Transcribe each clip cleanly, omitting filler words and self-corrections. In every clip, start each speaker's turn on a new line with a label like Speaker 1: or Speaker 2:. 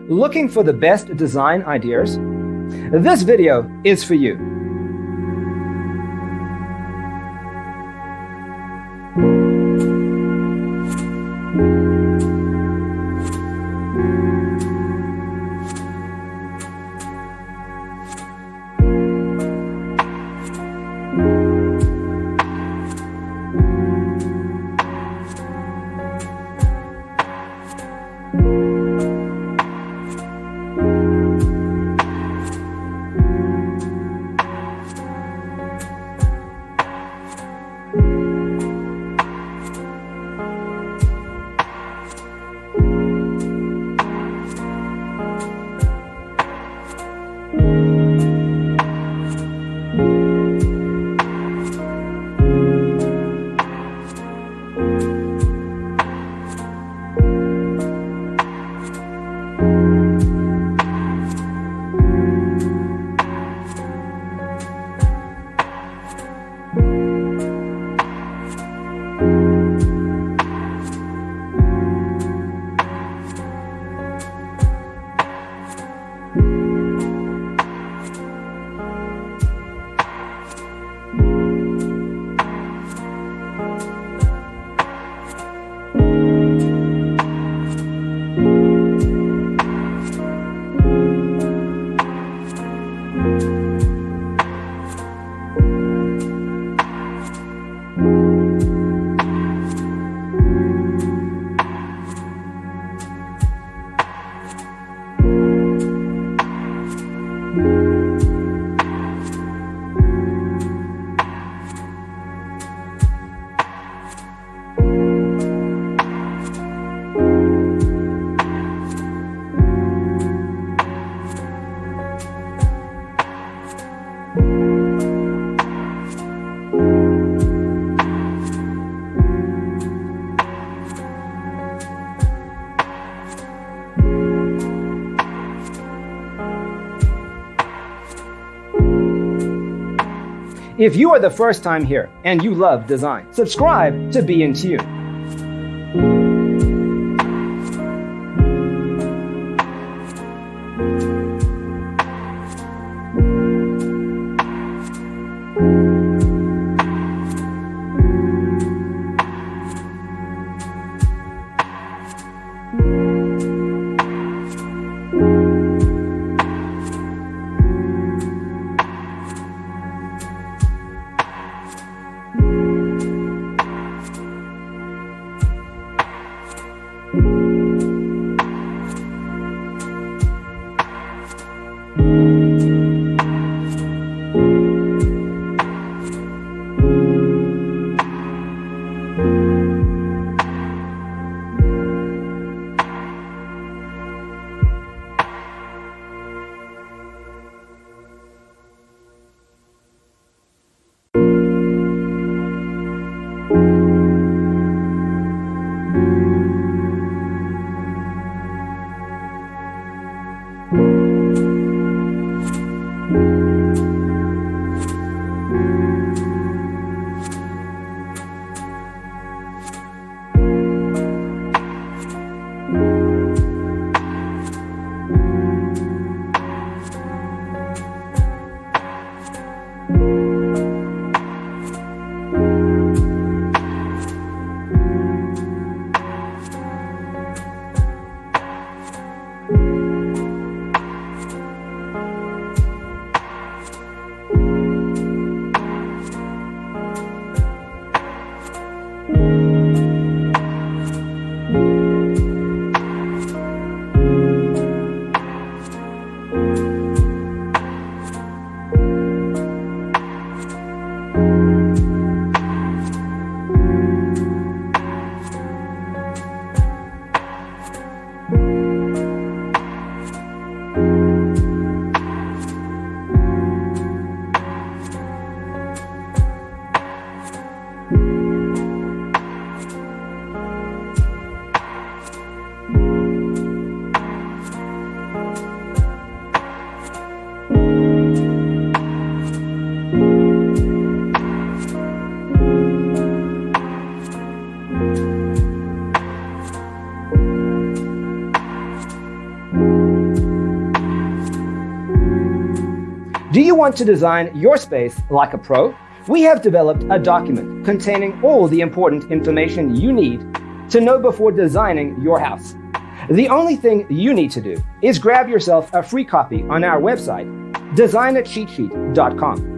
Speaker 1: Looking for the best design ideas? This video is for you. If you are the first time here and you love design, subscribe to Be In Tune. Do you want to design your space like a pro? We have developed a document containing all the important information you need to know before designing your house. The only thing you need to do is grab yourself a free copy on our website, designitcheatsheet.com.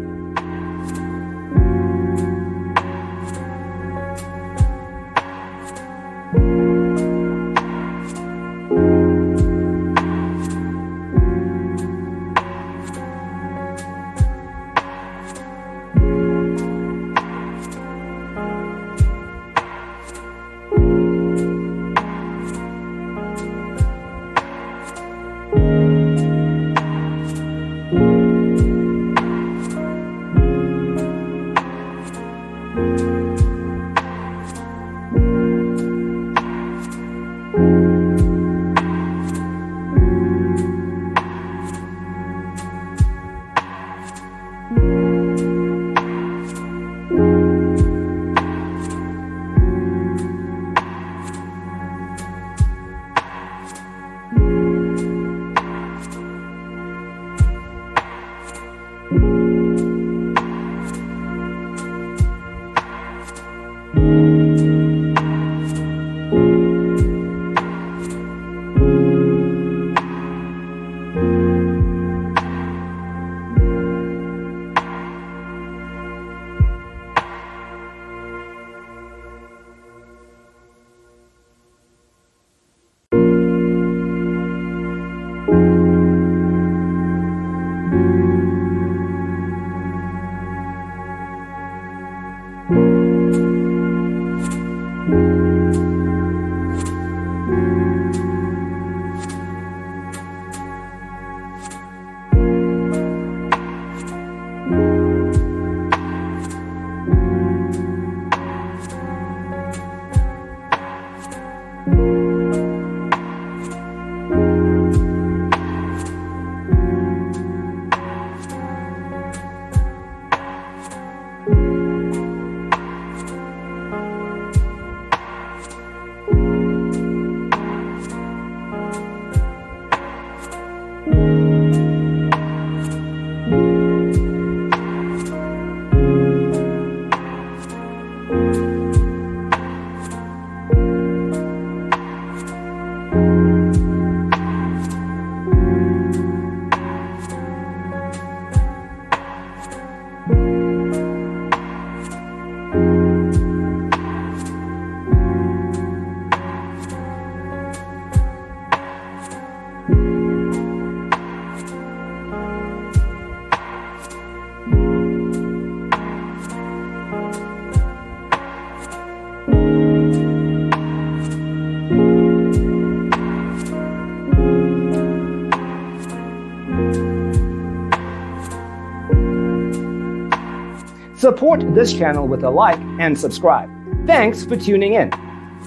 Speaker 1: Support this channel with a like and subscribe. Thanks for tuning in.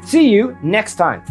Speaker 1: See you next time.